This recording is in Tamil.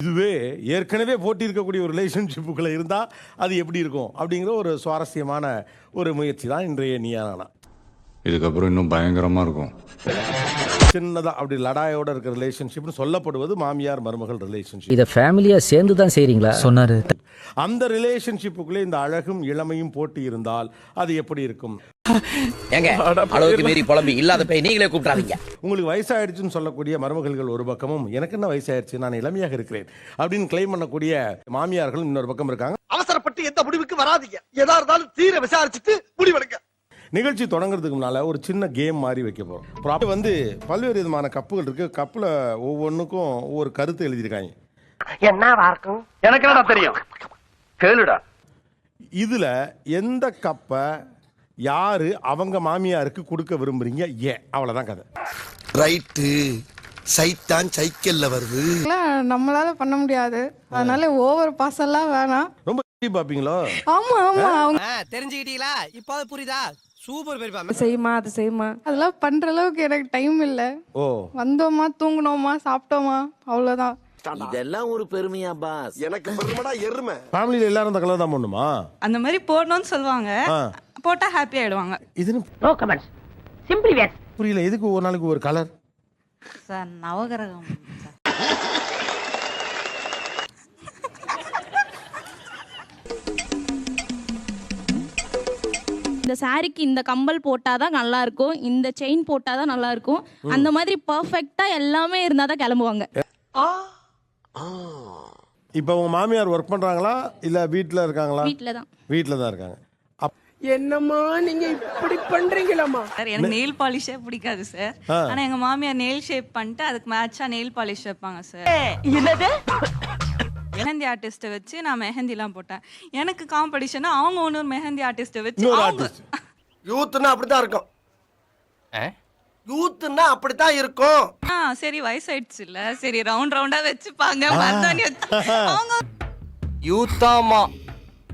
இதுவே ஏற்கனவே போட்டி இருக்கக்கூடிய ஒரு ரிலேஷன்ஷிப்புக்குள்ள இருந்தா அது எப்படி இருக்கும் அப்படிங்கிற ஒரு சுவாரஸ்யமான ஒரு முயற்சி தான் இன்றைய நீயா நானா. இதுக்கப்புறம் இன்னும் பயங்கரமா இருக்கும். சின்னதா அப்படி லடாயோட இருக்கிற ரிலேஷன்ஷிப்னு சொல்லப்படுவது மாமியார் மருமகள் ரிலேஷன்ஷிப். இத ஃபேமிலியா சேர்ந்து தான் செய்றீங்களா சொன்னாரு. அந்த ரிலேஷன்ஷிப்புக்குள்ளே இந்த அழகும் இளமையும் போட்டி இருந்தால் அது எப்படி இருக்கும்? ஏங்க அளவுக்கு மீறி புலம்பி இல்லாத போய் நீங்களே கூப்பிடாதீங்க. உங்களுக்கு வயசாயிடுச்சுன்னு சொல்லக்கூடிய மருமகள்கள் ஒரு பக்கமும், எனக்கு என்ன வயசாயிடுச்சு நான் இளமையாக இருக்கிறேன் அப்படின்னு கிளைம் பண்ணக்கூடிய மாமியார்கள் இன்னொரு பக்கம் இருக்காங்க. அவசரப்பட்டு எந்த முடிவுக்கு வராதீங்க. எதா இருந்தாலும் தீர விசாரிச்சுட்டு முடிவெடுங்க. நிகழ்ச்சி தொடங்குறதுக்கு முன்னால ஒரு சின்ன கேம் மாதிரி வைக்க போறோம். வந்து பல்வேறு விதமான கப்புகள் இருக்கு. கப்புல ஒவ்வொன்றுக்கும் ஒவ்வொரு கருத்து எழுதியிருக்காங்க. என்னவா இருக்கும்? எனக்கு என்னடா தெரியும், கேளுடா. இதுல எந்த கப்பை யாரு அவங்க மாமியாருக்கு கொடுக்க விரும்புறீங்க? ஏன்? அவ்வளவுதான் கதை. ரைட்டு. சைத்தான் சைக்கிள்ல வருது. நம்மளால பண்ண முடியாது, அதனால ஓவர் பாஸ் எல்லாம் வேணாம். ரொம்ப பாப்பீங்களோ? ஆமா ஆமா. தெரிஞ்சுக்கிட்டீங்களா? இப்போ புரியுதா? சூப்பர் பெரியப்பா. செய்யுமா அது செய்யுமா, அதெல்லாம் பண்ற அளவுக்கு எனக்கு டைம் இல்ல. ஓ, வந்தோமா தூங்குனோமா சாப்பிட்டோமா அவ்வளவுதான். இதெல்லாம் ஒரு பெருமையா பாஸ்? எனக்கு பெருமடா எருமை. ஃபேமிலியில எல்லாரும் இந்த கலர் தான் போடணுமா? அந்த மாதிரி போடணும்னு சொல்லுவாங்க, போட்டா ஹாப்பி ஆயிடுவாங்க. இது நோ கமெண்ட்ஸ், சிம்பிளி வேர். புரியல, எதுக்கு ஒரு நாளைக்கு ஒரு கலர்? சார் நவகிரகம் சார். இந்த சாரிக்கு இந்த கம்பல் போட்டாதான் நல்லா இருக்கும், இந்த செயின் போட்டாதான் நல்லா இருக்கும், அந்த மாதிரி பெர்ஃபெக்ட்டா எல்லாமே இருந்தாதான் கிளம்புவாங்க. இப்போ உங்க மாமியார் ஒர்க் பண்றாங்களா இல்ல வீட்ல இருக்காங்களா? வீட்ல தான். வீட்ல தான் இருக்காங்க. என்னம்மா நீங்க இப்படி பண்றீங்களாமா? சார் எனக்கு நெயில் பாலிஷே பிடிக்காது சார். ஆனா எங்க மாமியார் நெயில் ஷேப் பண்ணிட்டு அதுக்கு மேட்சா நெயில் பாலிஷ் வைப்பாங்க சார். என்னது? மெஹந்தி ஆர்டிஸ்ட்டை வச்சு நான் மெஹந்திலாம் போட்டேன். எனக்கு காம்படிஷனா அவங்க இன்னொரு மெஹந்தி ஆர்டிஸ்ட்டை வச்சு இன்னொரு அவங்க ஆர்டிஸ்ட். யூத்னா அப்படிதான் இருக்கும். யூத்னா அப்படித்தான் இருக்கும். சரி வயசாயிடுச்சு இல்ல, சரி ரவுண்ட் ரவுண்டா வச்சுப்பாங்க மருதாணி வச்சு அவங்க யூத்தாமா